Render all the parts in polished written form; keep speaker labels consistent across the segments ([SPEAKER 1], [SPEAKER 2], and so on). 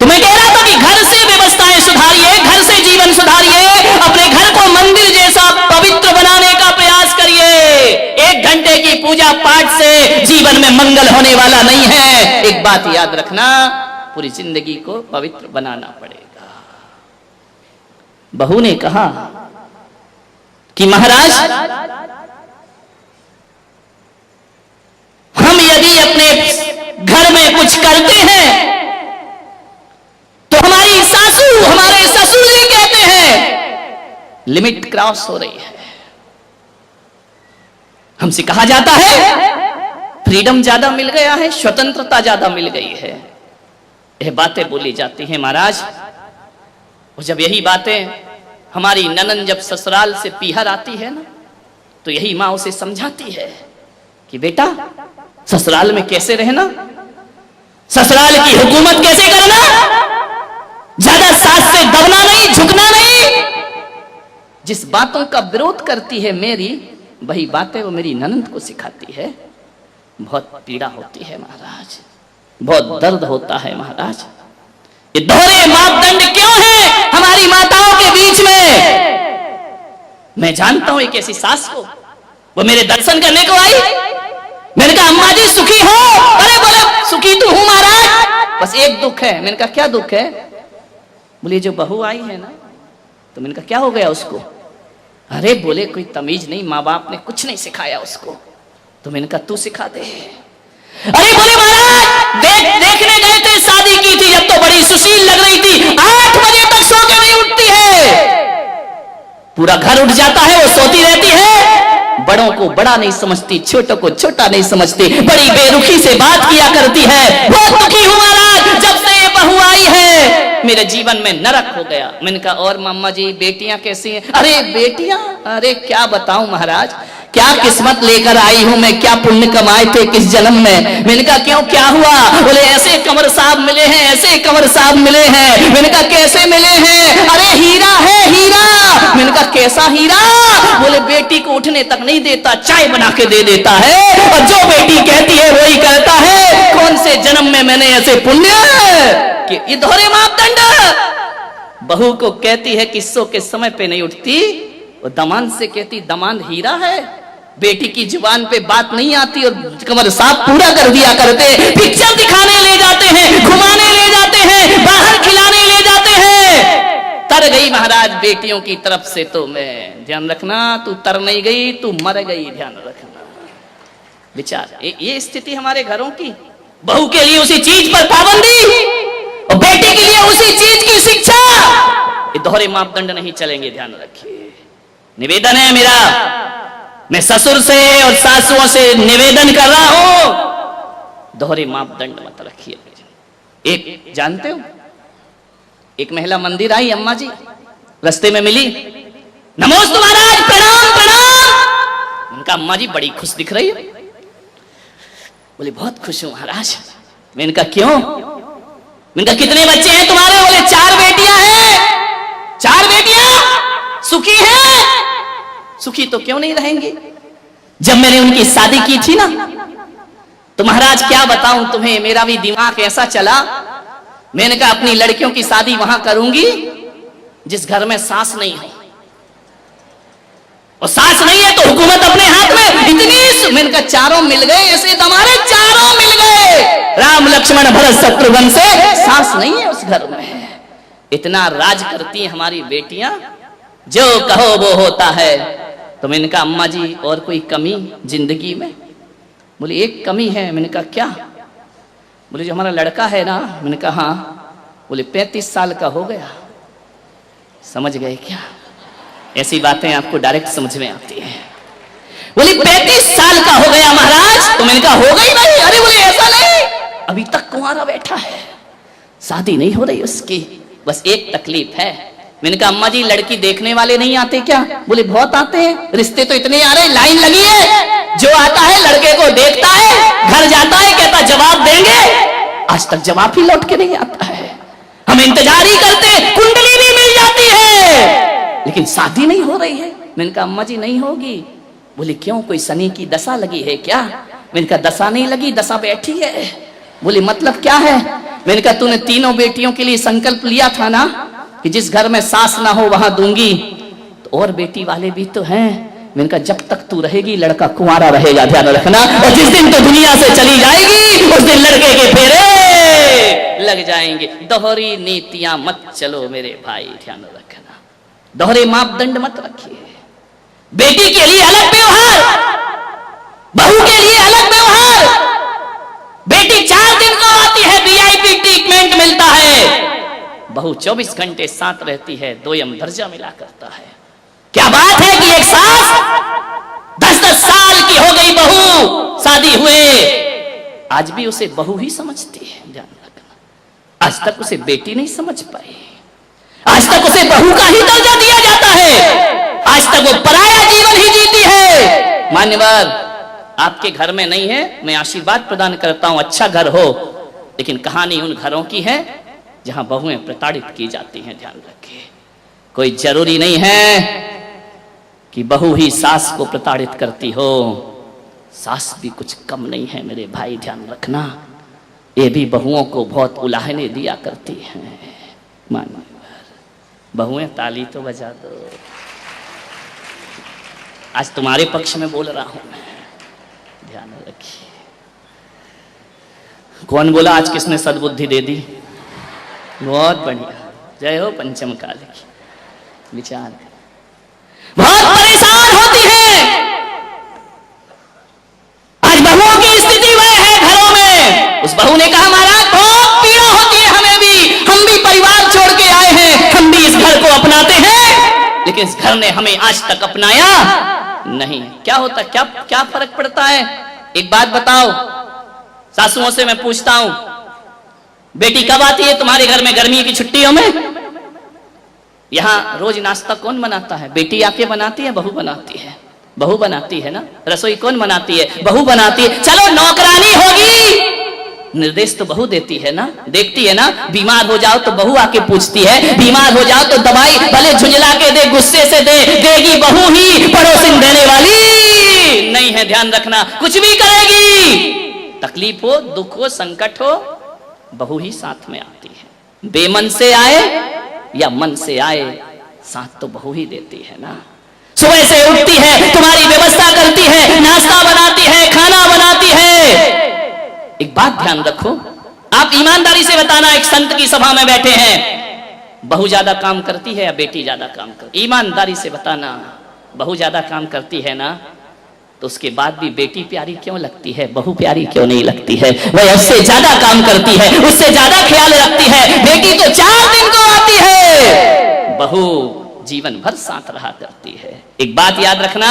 [SPEAKER 1] तुम्हें कह रहा था कि घर से व्यवस्थाएं सुधारिए, घर से जीवन सुधारिए, अपने घर को मंदिर जैसा पवित्र बनाने का प्रयास करिए। 1 घंटे की पूजा पाठ से जीवन में मंगल होने वाला नहीं है। एक बात याद रखना, पूरी जिंदगी को पवित्र बनाना पड़ेगा। बहू ने कहा कि महाराज, हम यदि अपने घर में कुछ करते हैं तो हमारी सासू, हमारे ससुर जी कहते हैं लिमिट क्रॉस हो रही है। हमसे कहा जाता है फ्रीडम ज्यादा मिल गया है, स्वतंत्रता ज्यादा मिल गई है। यह बातें बोली जाती हैं महाराज। और जब यही बातें हमारी ननन जब ससुराल से पीहर आती है ना, तो यही माँ उसे समझाती है कि बेटा ससुराल में कैसे रहना, ससुराल की हुकूमत कैसे करना, ज्यादा सास से दबना नहीं, झुकना नहीं। जिस बातों का विरोध करती है मेरी, वही बातें वो मेरी ननंद को सिखाती है। बहुत पीड़ा होती है महाराज, बहुत दर्द होता है महाराज। ये दोहरे मापदंड क्यों है हमारी माताओं के बीच में? मैं जानता हूं एक ऐसी सास को, वो मेरे दर्शन करने को आई। मैंने कहा अम्मा जी सुखी हो? अरे बोले सुखी तो हूं महाराज, बस एक दुख है। मैंने कहा क्या दुख है? बोले जो बहू आई है ना। तो मैंने कहा क्या हो गया उसको? अरे बोले कोई तमीज नहीं, माँ बाप ने कुछ नहीं सिखाया उसको। तो मैंने कहा तू सिखा दे। अरे बोले महाराज देखने गए थे, शादी की थी जब तो बड़ी सुशील लग रही थी, 8 बजे तक सो के नहीं उठती है। पूरा घर उठ जाता है, वो सोती रहती है। बड़ों को बड़ा नहीं समझती, छोटों को छोटा नहीं समझती, बड़ी बेरुखी से बात किया करती है। बहुत दुखी हूं महाराज, जब से ये बहू आई है मेरे जीवन में नरक हो गया। मैंने कहा और मामा जी बेटियां कैसी हैं? अरे बेटियां, अरे क्या बताऊं महाराज, क्या किस्मत लेकर आई हूं मैं, क्या पुण्य कमाए थे किस जन्म में। मैंने कहा क्यों क्या हुआ? बोले ऐसे कंवर साहब मिले हैं, ऐसे कंवर साहब मिले हैं। मैंने कहा कैसे मिले हैं? अरे हीरा है हीरा। मैंने कहा कैसा हीरा? बोले बेटी को उठने तक नहीं देता, चाय बना के दे देता है, और जो बेटी कहती है वही करता है। कौन से जन्म में मैंने ऐसे पुण्य कि ये दोहरे मापदंड। बहू को कहती है किस्सों के समय पे नहीं उठती, और दमाद से कहती दमाद हीरा है। बेटी की जुबान पे बात नहीं आती और कंवर साहब पूरा कर दिया करते। पिक्चर दिखाने ले जाते हैं, घुमाने ले जाते हैं, बाहर खिलाने ले जाते हैं। तर गई महाराज बेटियों की तरफ से। तो मैं ध्यान रखना, तू तर नहीं गई, तू मर गई, ध्यान रखना। विचार ये स्थिति हमारे घरों की। बहू के लिए उसी चीज पर पाबंदी और बेटी के लिए उसी चीज की शिक्षा। ये दोहरे मापदंड नहीं चलेंगे, ध्यान रखिए। निवेदन है मेरा, मैं ससुर से और सासुओं से निवेदन कर रहा हूं, दोहरे मापदंड मत रखिए। एक जानते हो, एक महिला मंदिर आई, अम्मा जी रास्ते में मिली, नमोस्तु महाराज, प्रणाम प्रणाम। उनका अम्मा जी बड़ी खुश दिख रही है। बोले बहुत खुश हूं महाराज। मैंने कहा क्यों? मैंने कहा कितने बच्चे हैं तुम्हारे? बोले 4 बेटियां हैं। 4 बेटियां सुखी हैं? सुखी तो क्यों नहीं रहेंगी? जब मैंने उनकी शादी की थी ना, तो महाराज क्या बताऊं तुम्हें, मेरा भी दिमाग ऐसा चला। मैंने कहा अपनी लड़कियों की शादी वहां करूंगी जिस घर में सास नहीं हो, और सास नहीं है तो हुकूमत अपने हाथ में। इतनी मैंने कहा 4 मिल गए, ऐसे हमारे 4 मिल गए, राम लक्ष्मण भरत शत्रुघ्न से। सास नहीं है उस घर में। इतना राज करती हैं हमारी बेटियां, जो कहो वो होता है। तो मैंने कहा अम्मा जी और कोई कमी जिंदगी में? बोले एक कमी है। मैंने कहा क्या? बोले जो हमारा लड़का है ना। मैंने कहा हाँ। बोले 35 साल का हो गया। समझ गए क्या? ऐसी बातें आपको डायरेक्ट समझ में आती है। बोले 35 साल का हो गया महाराज। तो मैंने कहा हो गई नहीं। अरे बोले ऐसा नहीं, अभी तक कुंवारा बैठा है, शादी नहीं हो रही उसकी, बस एक तकलीफ है। मैंने कहा अम्मा जी लड़की देखने वाले नहीं आते क्या? बोले बहुत आते हैं, रिश्ते तो इतने आ रहे, लाइन लगी है। जो आता है लड़के को देखता है, घर जाता है, कहता जवाब देंगे। आज तक जवाब ही लौट के नहीं आता है। हम इंतजार ही करते, कुंडली भी मिल जाती है, लेकिन शादी नहीं हो रही है। मैंने कहा अम्मा जी नहीं होगी। बोले क्यों, कोई शनि की दशा लगी है क्या? मैंने कहा दशा नहीं लगी, दशा बैठी है। बोले मतलब क्या है? मैंने कहा तूने तीनों बेटियों के लिए संकल्प लिया था ना कि जिस घर में सास ना हो वहां दूंगी, तो और बेटी वाले भी तो हैं। मैंने कहा जब तक तू रहेगी लड़का कुंवारा रहेगा, ध्यान रखना, और जिस दिन तो दुनिया से चली जाएगी उस दिन लड़के के फेरे लग जाएंगे। दोहरी नीतियां मत चलो मेरे भाई, ध्यान रखना, दोहरे मापदंड मत रखिए। बेटी के लिए अलग व्यवहार, बहू के लिए अलग व्यवहार। बेटी 4 दिन को आती है, वीआईपी ट्रीटमेंट मिलता है, बहू 24 घंटे साथ रहती है, दोयम दर्जा मिला करता है। क्या बात है कि एक सास 10-10 साल की हो गई बहू, शादी हुए, आज भी उसे बहू ही समझती है, ध्यान रखना। आज तक उसे बेटी नहीं समझ पाई, आज तक उसे बहू का ही दर्जा दिया जाता है, आज तक वो पराया जीवन ही जीती है। मान्यवर, आपके घर में नहीं है, मैं आशीर्वाद प्रदान करता हूं, अच्छा घर हो, लेकिन कहानी उन घरों की है जहां बहुएं प्रताड़ित की जाती हैं, ध्यान रखिए। कोई जरूरी नहीं है कि बहू ही सास को प्रताड़ित करती हो, सास भी कुछ कम नहीं है मेरे भाई, ध्यान रखना। ये भी बहुओं को बहुत उलाहने दिया करती हैं। मानो बहुएं ताली तो बजा दो, आज तुम्हारे पक्ष में बोल रहा हूं मैं, ध्यान रखिए। कौन बोला आज किसने सद्बुद्धि दे दी? बहुत बढ़िया, जय हो पंचम काल की। विचार बहुत परेशान होती है आज बहुओं की स्थिति वह है घरों में। उस बहू ने कहा महाराज बहुत पीड़ा होती है हमें भी, हम भी परिवार छोड़ के आए हैं, हम भी इस घर को अपनाते हैं, लेकिन इस घर ने हमें आज तक अपनाया नहीं। क्या होता, क्या फर्क पड़ता है? एक बात बताओ, सासुओं से मैं पूछता हूं, बेटी कब आती है तुम्हारे घर में गर्मी की छुट्टियों में? यहां रोज नाश्ता कौन बनाता है? बेटी आके बनाती है, बहू बनाती है? बहू बनाती है ना। रसोई कौन बनाती है? बहू बनाती है। चलो नौकरानी होगी, निर्देश तो बहू देती है ना, देखती है ना। बीमार हो जाओ तो बहू आके पूछती है, बीमार हो जाओ तो दवाई भले झुंझला के दे, गुस्से से दे, देगी बहू ही, पड़ोसिन देने वाली नहीं है, ध्यान रखना। कुछ भी करेगी, तकलीफ हो, दुख हो, संकट हो, बहू ही साथ में आती है। बेमन से आए या मन से आए, साथ तो बहू ही देती है ना। सुबह से उठती है, तुम्हारी व्यवस्था करती है, नाश्ता बनाती है, खाना बनाती है। एक बात ध्यान रखो, आप ईमानदारी से बताना, एक संत की सभा में बैठे हैं, बहू ज्यादा काम करती है या बेटी ज्यादा काम करती? ईमानदारी से बताना। बहू ज्यादा काम करती है ना, तो उसके बाद भी बेटी प्यारी क्यों लगती है, बहू प्यारी क्यों नहीं लगती है? वह उससे ज्यादा काम करती है, उससे ज्यादा ख्याल रखती है। बेटी तो 4 दिन को आती है, बहू जीवन भर साथ रहा करती है। एक बात याद रखना,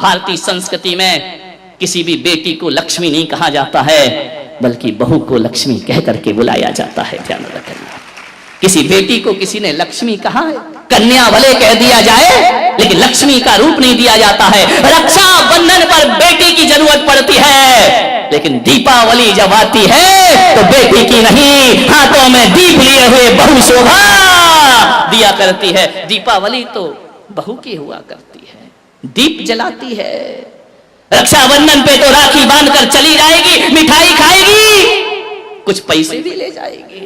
[SPEAKER 1] भारतीय संस्कृति में किसी भी बेटी को लक्ष्मी नहीं कहा जाता है, बल्कि बहू को लक्ष्मी कह करके बुलाया जाता है, ध्यान रखना। किसी बेटी को किसी ने लक्ष्मी कहा है, कन्या भले कह दिया जाए, लेकिन लक्ष्मी का रूप नहीं दिया जाता है। रक्षा बंधन पर बेटी की जरूरत पड़ती है, लेकिन दीपावली जब आती है तो बेटी की नहीं, हाथों में दीप लिए हुए बहू शोभा दिया करती है। दीपावली तो बहू की हुआ करती है, दीप जलाती है। रक्षाबंधन पे तो राखी बांधकर चली जाएगी, मिठाई खाएगी, कुछ पैसे भी ले जाएगी,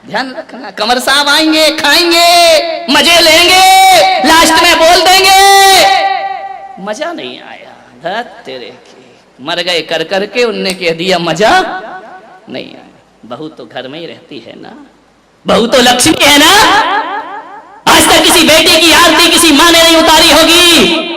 [SPEAKER 1] ध्यान रखना। कमर साहब आएंगे, खाएंगे, मजे लेंगे, लास्ट में बोल देंगे मजा नहीं आया, धत तेरे की, मर गए कर करके, उनने कह दिया मजा नहीं आया। बहू तो घर में ही रहती है ना, बहू तो लक्ष्मी है ना। आज तक किसी बेटी की आरती किसी माँ ने नहीं उतारी होगी,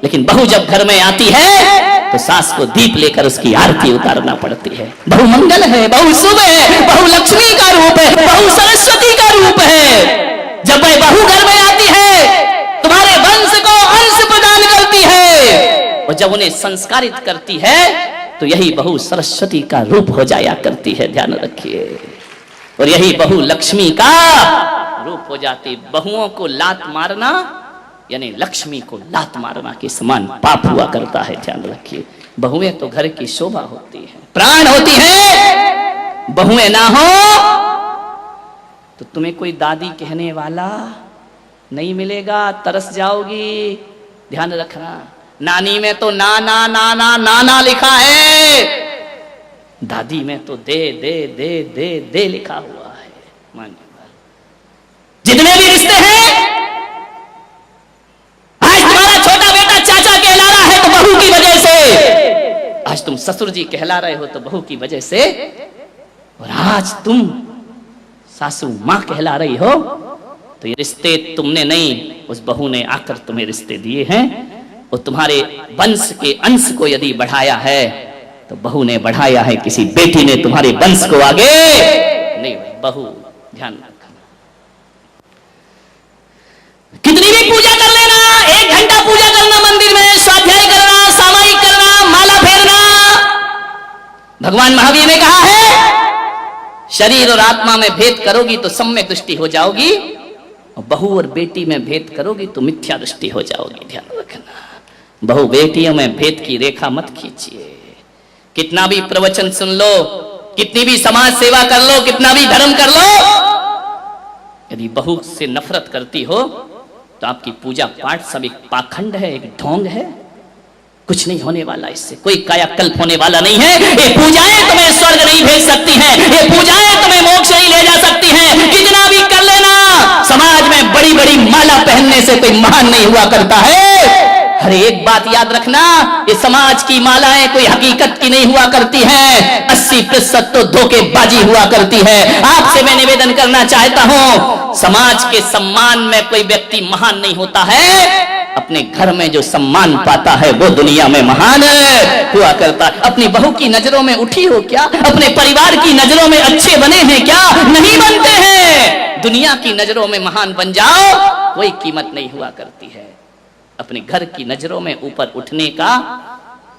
[SPEAKER 1] लेकिन बहू जब घर में आती है तो सास को दीप लेकर उसकी आरती उतारना पड़ती है। बहू मंगल है, बहू शुभ है, बहू लक्ष्मी का रूप है, बहू सरस्वती का रूप है। जब वह बहू घर में आती है, तुम्हारे वंश को अंश प्रदान करती है, और जब उन्हें संस्कारित करती है तो यही बहू सरस्वती का रूप हो जाया करती है, ध्यान रखिए। और यही बहू लक्ष्मी का रूप हो जाती। बहुओं को लात मारना यानी लक्ष्मी को लात मारना के समान पाप हुआ करता है, ध्यान रखिए। बहुएं तो घर की शोभा होती है, प्राण होती है। बहुएं ना हो तो तुम्हें कोई दादी कहने वाला नहीं मिलेगा, तरस जाओगी, ध्यान रखना। नानी में तो नाना नाना नाना लिखा है, दादी में तो दे दे दे दे दे लिखा हुआ है। मानिए जितने भी रिश्ते हैं, आज तुम्हारा छोटा बेटा चाचा कहला रहा है तो बहू की वजह से, आज तुम ससुर जी कहला रहे हो तो बहू की वजह से, और आज तुम सासू मां कहला रही हो तो ये रिश्ते तुमने नहीं, उस बहू ने आकर तुम्हें रिश्ते दिए हैं। और तुम्हारे वंश के अंश को यदि बढ़ाया है तो बहू ने बढ़ाया है, किसी बेटी ने तुम्हारे वंश को आगे नहीं। बहू ध्यान रखना, कितनी भी पूजा कर लेना, 1 घंटा पूजा करना, मंदिर में स्वाध्याय करना, सामायिक करना, माला फेरना, भगवान महावीर ने कहा है शरीर और आत्मा में भेद करोगी तो सम्यक दृष्टि हो जाओगी, और बहू और बेटी में भेद करोगी तो मिथ्या दृष्टि हो जाओगी। ध्यान रखना, बहू बेटियों में भेद की रेखा मत खींचिए। कितना भी प्रवचन सुन लो, कितनी भी समाज सेवा कर लो, कितना भी धर्म कर लो, यदि बहू से नफरत करती हो तो आपकी पूजा पाठ सब एक पाखंड है, एक ढोंग है, कुछ नहीं होने वाला, इससे कोई कायाकल्प होने वाला नहीं है। ये पूजाएं तुम्हें स्वर्ग नहीं भेज सकती हैं, ये पूजाएं तुम्हें मोक्ष नहीं ले जा सकती हैं। कितना भी कर लेना, समाज में बड़ी बड़ी माला पहनने से कोई महान नहीं हुआ करता है। अरे एक बात याद रखना, ये समाज की मालाएं कोई हकीकत की नहीं हुआ करती हैं, 80% तो धोखेबाजी हुआ करती है। आपसे मैं निवेदन करना चाहता हूं, समाज के सम्मान में कोई व्यक्ति महान नहीं होता है, अपने घर में जो सम्मान पाता है वो दुनिया में महान हुआ करता है। अपनी बहू की नजरों में उठी हो क्या? अपने परिवार की नजरों में अच्छे बने हैं क्या? नहीं बनते हैं। दुनिया की नजरों में महान बन जाओ, कोई कीमत नहीं हुआ करती है। अपने घर की नजरों में ऊपर उठने का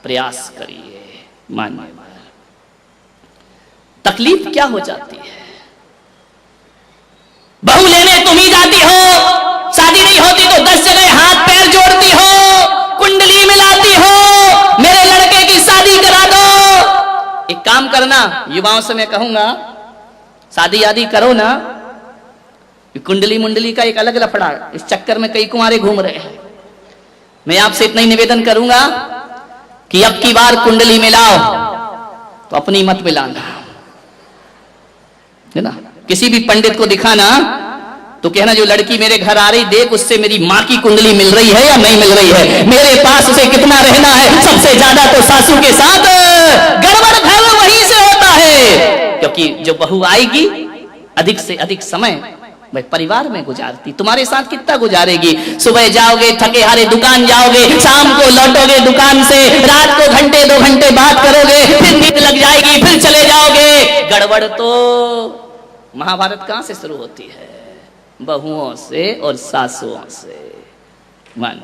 [SPEAKER 1] प्रयास करिए। मानिए तकलीफ क्या हो जाती है, बहू लेने तुम ही जाती हो, शादी नहीं होती तो 10 जगह हाथ पैर जोड़ती हो, कुंडली मिलाती हो, मेरे लड़के की शादी करा दो। एक काम करना, युवाओं से मैं कहूंगा, शादी आदि करो ना, कुंडली मुंडली का एक अलग लफड़ा, इस चक्कर में कई कुंवारे घूम रहे हैं। मैं आपसे इतना ही निवेदन करूंगा कि अब की बार कुंडली मिलाओ तो अपनी मत मिलाना, है ना। किसी भी पंडित को दिखाना तो कहना जो लड़की मेरे घर आ रही, देख उससे मेरी माँ की कुंडली मिल रही है या नहीं मिल रही है, मेरे पास उसे कितना रहना है। सबसे ज्यादा तो सासू के साथ गड़बड़ घर वहीं से होता है, क्योंकि जो बहू आएगी अधिक से अधिक समय भाई परिवार में गुजारती, तुम्हारे साथ कितना गुजारेगी। सुबह जाओगे थके हारे दुकान जाओगे, शाम को लौटोगे दुकान से, रात को घंटे 2 घंटे बात करोगे, फिर नींद लग जाएगी, फिर चले जाओगे। गड़बड़ तो महाभारत कहां से शुरू होती है? बहुओं से और सासुओं से। मान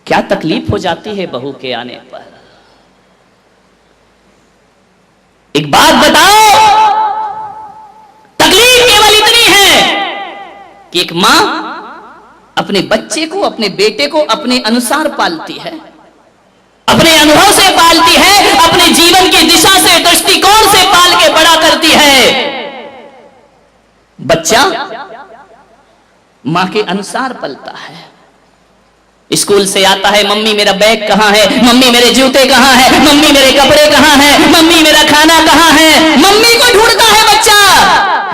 [SPEAKER 1] क्या तकलीफ हो जाती है बहू के आने पर। एक बात बताओ, तकलीफ केवल इतनी है कि एक मां अपने बच्चे को, अपने बेटे को अपने अनुसार पालती है, अपने अनुभव से पालती है, अपने जीवन की दिशा से, दृष्टिकोण से पाल के बड़ा करती है। बच्चा मां के अनुसार पलता है। स्कूल से आता है, मम्मी मेरा बैग कहां है, मम्मी मेरे जूते कहां है, मम्मी मेरे कपड़े कहां है, मम्मी मेरा खाना कहां है, मम्मी को ढूंढता है बच्चा।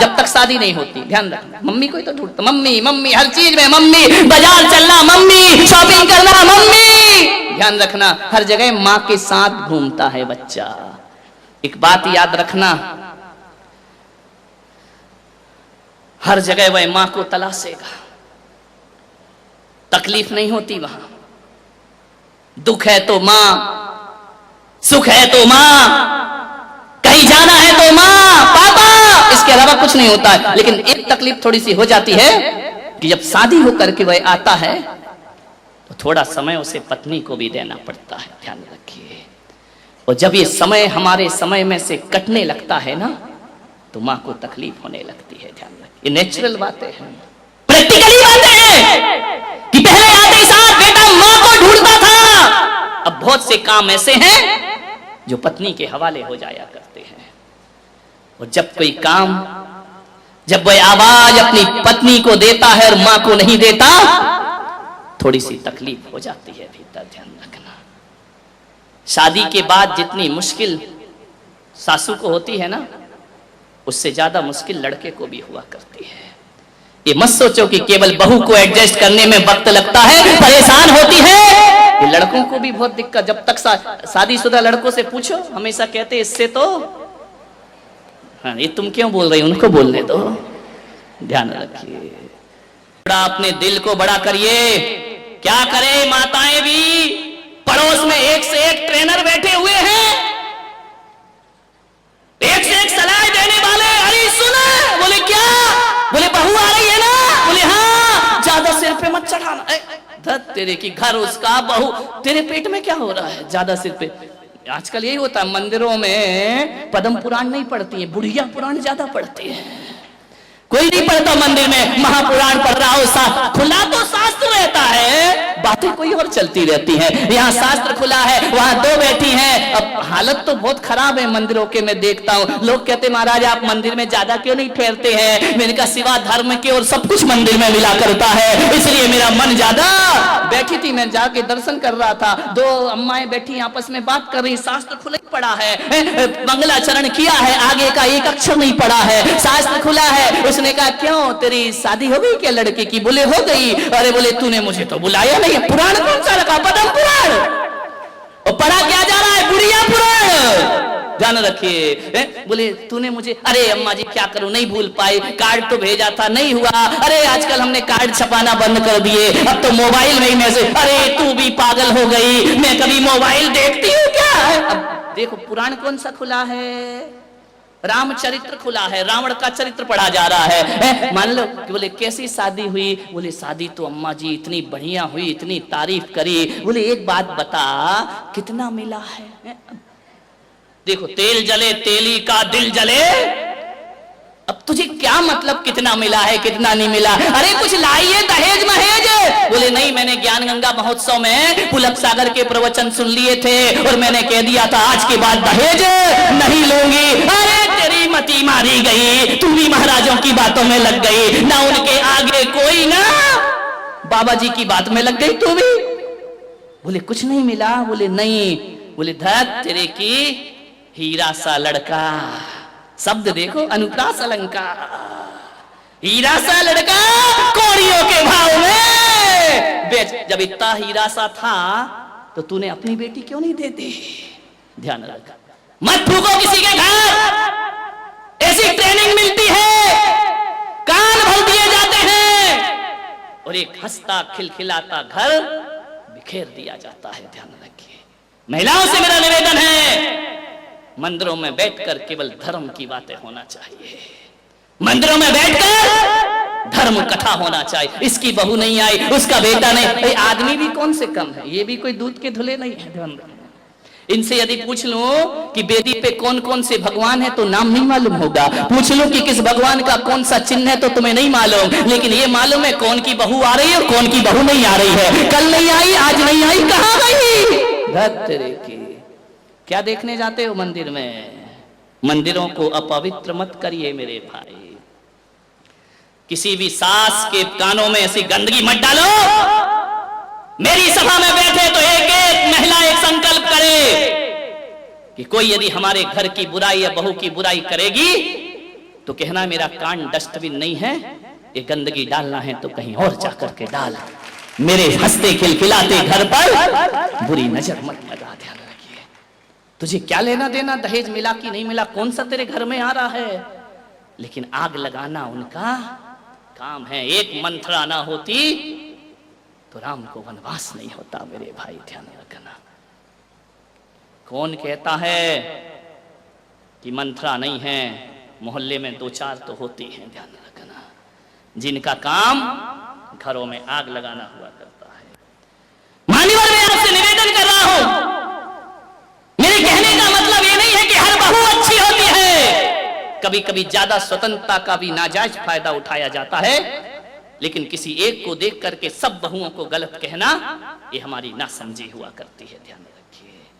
[SPEAKER 1] जब तक शादी नहीं होती, ध्यान रखना, मम्मी को ही तो ढूंढता, मम्मी मम्मी हर चीज में मम्मी, बाजार चलना मम्मी, शॉपिंग करना मम्मी। ध्यान रखना, हर जगह मां के साथ घूमता है बच्चा। एक बात याद रखना, हर जगह वह मां को तलाशेगा, तकलीफ नहीं होती वहां। दुख है तो मां, सुख है तो मां, कहीं जाना है तो मां पापा, इसके अलावा कुछ नहीं होता है। लेकिन एक तकलीफ थोड़ी सी हो जाती है कि जब शादी होकर के वह आता है तो थोड़ा समय उसे पत्नी को भी देना पड़ता है। ध्यान रखिए, और जब ये समय हमारे समय में से कटने लगता है ना, तो मां को तकलीफ होने लगती है। ध्यान रखिए, ये नेचुरल बातें हैं, प्रैक्टिकली बातें हैं कि पहले आते साथ बेटा मां को ढूंढता था, अब बहुत से काम ऐसे हैं जो पत्नी के हवाले हो जाया करते हैं। और जब कोई काम, जब वह आवाज अपनी पत्नी को देता है और मां को नहीं देता, थोड़ी सी तकलीफ हो जाती है भीतर। ध्यान रखना, शादी के बाद जितनी मुश्किल सासू को होती है ना, उससे ज्यादा मुश्किल लड़के को भी हुआ करती है। ये मत सोचो कि केवल बहू को एडजस्ट करने में वक्त लगता है, परेशान होती है। ये लड़कों को भी बहुत दिक्कत, जब तक शादीशुदा लड़कों से पूछो हमेशा कहते इससे तो, हाँ ये तुम क्यों बोल रही, उनको बोलने दो। ध्यान रखिए, बड़ा अपने दिल को बड़ा करिए। क्या करे माताएं भी, पड़ोस में एक से एक ट्रेनर बैठे हुए हैं, एक से एक सलाह देने वाले। अरे सुना, बोले क्या, बोले बहू आ रही है ना, बोले हाँ, ज्यादा सिर पे मत चढ़ाना। धत तेरे की, घर उसका, बहू तेरे पेट में क्या हो रहा है, ज्यादा सिर पे। आजकल यही होता है, मंदिरों में पद्म पुराण नहीं पढ़ती है, बुढ़िया पुराण ज्यादा पढ़ती है। कोई नहीं पढ़ता मंदिर में, महापुराण पढ़ रहा हो, खुला तो शास्त्र रहता है, बातें कोई और चलती रहती हैं। यहाँ शास्त्र खुला है, वहां दो बैठी हैं। अब हालत तो बहुत खराब है मंदिरों के, मैं देखता हूँ लोग कहते महाराज आप मंदिर में ज्यादा क्यों नहीं ठहरते हैं। मैंने कहा सिवा धर्म के और सब कुछ मंदिर में मिला करता है, इसलिए मेरा मन ज्यादा। बैठी थी, मैं जाके दर्शन कर रहा था, दो अम्माएं बैठी आपस में बात कर रही, शास्त्र खुला ही पड़ा है, मंगलाचरण किया है, आगे का एक अक्षर नहीं पड़ा है, शास्त्र खुला है। उसने कहा क्यों तेरी शादी हो गई क्या लड़के की, बोले हो गई। अरे बोले तूने मुझे तो बुलाया नहीं, पुराण कौन सा रखा, पद्म पुराण, और पढ़ा क्या जा रहा है, बुढ़िया पुराण। ध्यान रखिए, बोले तूने मुझे, अरे अम्मा जी क्या करूं, नहीं भूल पाई, कार्ड तो भेजा था नहीं हुआ। अरे आजकल हमने कार्ड छपाना बंद कर दिए, अब तो मोबाइल में ही मैसेज। अरे तू भी पागल हो गई, मैं कभी मोबाइल देखती हूँ क्या। अब देखो पुराण कौन सा खुला है, रामचरित्र खुला है, रावण का चरित्र पढ़ा जा रहा है। मान लो कि बोले कैसी शादी हुई, बोले शादी तो अम्मा जी इतनी बढ़िया हुई, इतनी तारीफ करी। बोले एक बात बता कितना मिला है। देखो तेल जले तेली का दिल जले, अब तुझे क्या मतलब कितना मिला है कितना नहीं मिला। अरे कुछ लाइए दहेज महेज, बोले नहीं मैंने ज्ञान गंगा महोत्सव में पुलक सागर के प्रवचन सुन लिए थे और मैंने कह दिया था आज के बाद दहेज नहीं लूंगी। अरे तेरी मती मारी गई, तू भी महाराजों की बातों में लग गई, ना उनके आगे कोई ना बाबा जी की बात में लग गई तू भी। बोले कुछ नहीं मिला, बोले नहीं। बोले धत तेरे की, हीरा सा लड़का, शब्द देखो अनुप्रास अलंकार, हीरा सा लड़का कौड़ियों के भाव में बेच। जब इतना हीरा सा था तो तूने अपनी बेटी क्यों नहीं देती। ध्यान रखा, मत फूको किसी के घर, ऐसी ट्रेनिंग मिलती है, कान भर दिए जाते हैं और एक हंसता खिलखिलाता घर बिखेर दिया जाता है। ध्यान रखिए, महिलाओं से मेरा निवेदन है मंदिरों में बैठकर केवल धर्म की बातें होना चाहिए, मंदिरों में बैठकर धर्म कथा होना चाहिए। इसकी बहू नहीं आई, उसका बेटा नहीं, आदमी भी कौन से कम है, ये भी कोई दूध के धुले नहीं है। ध्यान रखना, इनसे यदि पूछ लो कि वेदी पे कौन कौन से भगवान है तो नाम नहीं मालूम होगा, पूछ लो कि किस भगवान का कौन सा चिन्ह है तो तुम्हें नहीं मालूम, लेकिन ये मालूम है कौन की बहू आ रही है और कौन की बहू नहीं आ रही है। कल नहीं आई, आज नहीं आई, कहां गई। धत तेरे की, क्या देखने जाते हो मंदिर में। मंदिरों को अपवित्र मत करिए मेरे भाई, किसी भी सास के कानों में ऐसी गंदगी मत डालो। मेरी सभा में बैठे तो एक एक महिला एक संकल्प करे कि कोई यदि हमारे घर की बुराई या बहू की बुराई करेगी तो कहना मेरा कान डस्टबिन नहीं है, ये गंदगी डालना है तो कहीं और जाकर के डाल, मेरे हंसते खिलखिलाते घर पर बुरी नजर मत लगा। ध्यान रखिए, तुझे क्या लेना देना दहेज मिला कि नहीं मिला, कौन सा तेरे घर में आ रहा है, लेकिन आग लगाना उनका काम है। एक मंथरा ना होती तो राम को वनवास नहीं होता मेरे भाई। ध्यान रखना, कौन कहता है कि मंथरा नहीं है, मोहल्ले में दो चार तो होती हैं। ध्यान रखना, जिनका काम घरों में आग लगाना हुआ करता है। मान्यवर मैं आपसे निवेदन कर रहा हूं, मेरे कहने का मतलब ये नहीं है कि हर बहू अच्छी होती है, कभी कभी ज्यादा स्वतंत्रता का भी नाजायज फायदा उठाया जाता है, लेकिन किसी एक को देख करके सब बहुओं को गलत कहना ये हमारी नासमझी हुआ करती है। ध्यान